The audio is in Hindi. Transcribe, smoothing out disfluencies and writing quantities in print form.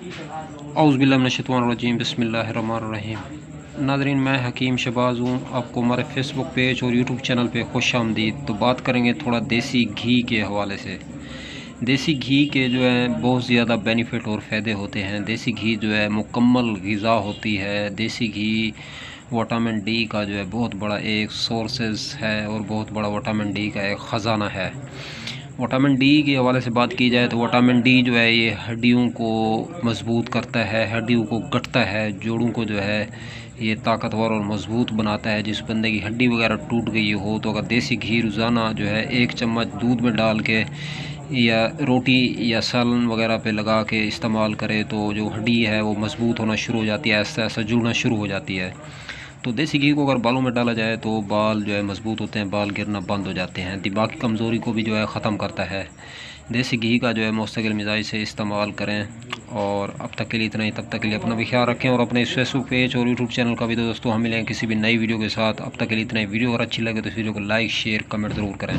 औज़ुबिल्लाहिमिनश्शैतानिर्रजीम बिस्मिल्लाहिर्रहमानिर्रहीम। नाज़रीन, मैं हकीम शहबाज़ हूँ। आपको हमारे फ़ेसबुक पेज और यूट्यूब चैनल पे खुश आमदीद। तो बात करेंगे थोड़ा देसी घी के हवाले से। देसी घी के जो है बहुत ज़्यादा बेनिफिट और फ़ायदे होते हैं। देसी घी जो है मुकम्मल ग़िज़ा होती है। देसी घी विटामिन डी का जो है बहुत बड़ा एक सोर्सेस है और बहुत बड़ा विटामिन डी का एक ख़जाना है। विटामिन डी के हवाले से बात की जाए तो विटामिन डी जो है ये हड्डियों को मज़बूत करता है, हड्डियों को गढ़ता है, जोड़ों को जो है ये ताकतवर और मज़बूत बनाता है। जिस बंदे की हड्डी वगैरह टूट गई हो तो अगर देसी घी रोज़ाना जो है 1 चम्मच दूध में डाल के या रोटी या सालन वगैरह पे लगा के इस्तेमाल करे तो जो हड्डी है वो मज़बूत होना शुरू हो जाती है, ऐसा ऐसा जुड़ना शुरू हो जाती है। तो देसी घी को अगर बालों में डाला जाए तो बाल जो है मज़बूत होते हैं, बाल गिरना बंद हो जाते हैं, दिमागी कमज़ोरी को भी जो है ख़त्म करता है। देसी घी का जो है मुस्तकिल मिजाज से इस्तेमाल करें। और अब तक के लिए इतना ही। तब तक के लिए अपना भी ख्याल रखें और अपने फेसबुक पेज और यूट्यूब चैनल का भी। तो दोस्तों हम मिलेंगे किसी भी नई वीडियो के साथ। अब तक के लिए इतना ही। वीडियो अगर अच्छी लगे तो इस वीडियो को लाइक शेयर कमेंट ज़रूर करें।